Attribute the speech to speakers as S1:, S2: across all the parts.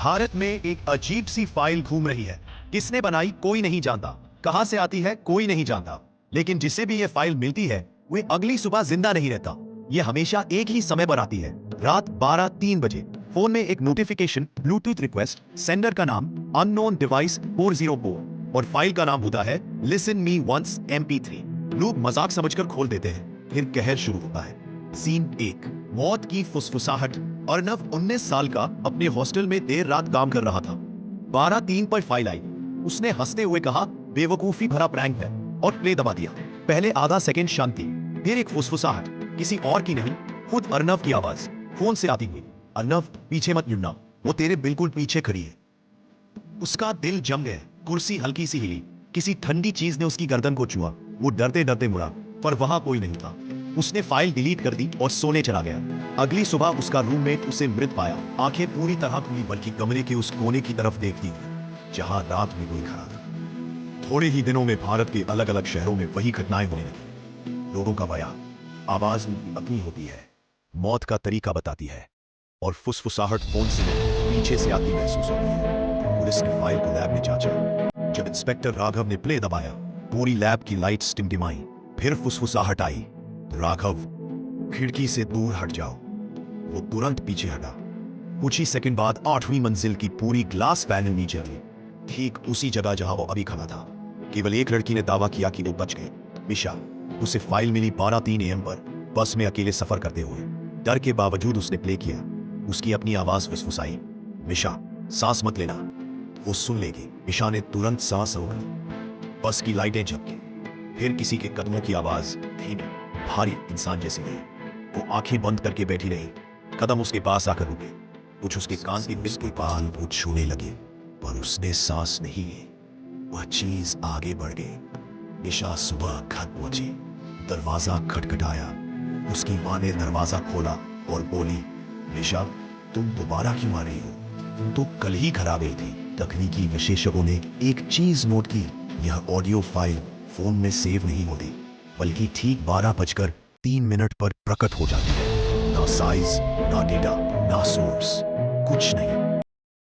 S1: भारत में एक अजीब सी फाइल घूम रही है। किसने बनाई कोई नहीं जानता, कहां से आती है कोई नहीं जानता, लेकिन जिसे भी ये फाइल मिलती है वह अगली सुबह जिंदा नहीं रहता। ये हमेशा एक ही समय पर आती है, रात 12:03 बजे। फोन में एक नोटिफिकेशन, ब्लूटूथ रिक्वेस्ट, सेंडर का नाम अननोन डिवाइस 404 और फाइल का नाम होता है लिसन मी वंस MP3। लोग मजाक समझकर खोल देते हैं, फिर कहर शुरू होता है। सीन 1, मौत की फुसफुसाहट। अर्नव 19 साल का अपने हॉस्टल में देर रात काम कर रहा था। 12:03 पर फाइल आई। उसने हंसते हुए कहा, बेवकूफी भरा प्रैंक है, और प्ले दबा दिया। पहले आधा सेकंड शांति, फिर एक फुसफुसाहट, किसी और की नहीं, खुद अर्नव की आवाज फोन से आती हुई। अर्नव, पीछे मत मुड़ना, वो तेरे बिल्कुल पीछे खड़ी है। उसका दिल जम गया। कुर्सी हल्की सी हिली, किसी ठंडी चीज ने उसकी गर्दन को छुआ। वो डरते डरते मुड़ा, पर वहां कोई नहीं था। उसने फाइल डिलीट कर दी और सोने चला गया। अगली सुबह उसका रूममेट उसे मृत पाया, आंखें पूरी तरह खुली, बल्कि कमरे के उस कोने की तरफ देखती जहां रात में कोई खड़ा था। थोड़े ही दिनों में भारत के अलग अलग शहरों में वही घटनाएं होने लगी। लोगों का बयान, आवाज अपनी होती है, मौत का तरीका बताती है, और फुसफुसाहट फोन से पीछे से आती महसूस होती है। पुलिस ने फाइल को लैब में जांचा। जब इंस्पेक्टर राघव ने प्ले दबाया, पूरी लैब की लाइट्स टिमटिमाई। फिर फुसफुसाहट आई, राघव, खिड़की से दूर हट जाओ। वो तुरंत पीछे हटा। कुछ ही सेकंड बाद 8वीं मंजिल की पूरी ग्लास पैनल नीचे गिरी, ठीक उसी जगह जहां वो अभी खड़ा था। केवल एक लड़की ने दावा किया कि वो बच गई, मिशा। उसे फाइल मिली 12:03 AM पर, बस में अकेले सफर करते हुए। डर के बावजूद उसने प्ले किया। उसकी अपनी आवाज फुसफुसाई, मिशा, सांस मत लेना, वो सुन लेगी। मिशा ने तुरंत सांस रोकी। बस की लाइटें झपकी, फिर किसी के कदमों की आवाज, धीमी, भारी, इंसान जैसी नहीं। वो आंखें बंद करके बैठी रही। कदम उसके पास आकर रुके, कुछ उसके कान की बिल्कुल पास वो छूने लगे, पर उसने सांस नहीं ली। वह चीज आगे बढ़ गई। निशा सुबह घर पहुंची, दरवाजा खटखटाया। उसकी मां ने दरवाजा खोला और बोली, निशा, तुम दोबारा क्यों आ रही हो? तुम तो कल ही घर आ गई थी। तकनीकी विशेषज्ञों ने एक चीज नोट की, यह ऑडियो फाइल फोन में सेव नहीं होती, बल्कि ठीक 12:03 पर प्रकट हो जाती है। ना साइज, ना डेटा, ना सोर्स, कुछ नहीं।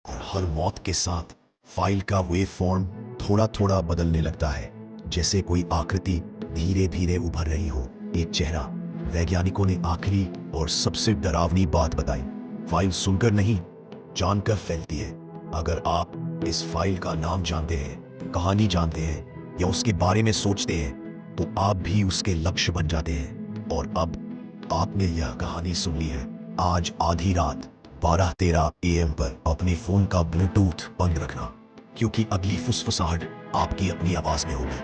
S1: और हर मौत के साथ फाइल का वेव फॉर्म थोड़ा थोड़ा बदलने लगता है, जैसे कोई आकृति धीरे धीरे उभर रही हो, एक चेहरा। वैज्ञानिकों ने आखिरी और सबसे डरावनी बात बताई, फाइल सुनकर नहीं, जानकर फैलती है। अगर आप इस फाइल का नाम जानते हैं, कहानी जानते हैं, या उसके बारे में सोचते हैं, तो आप भी उसके लक्ष्य बन जाते हैं। और अब आपने यह कहानी सुन ली है। आज आधी रात 12:13 AM पर अपने फोन का ब्लूटूथ बंद रखना, क्योंकि अगली फुसफुसाहट आपकी अपनी आवाज में होगी।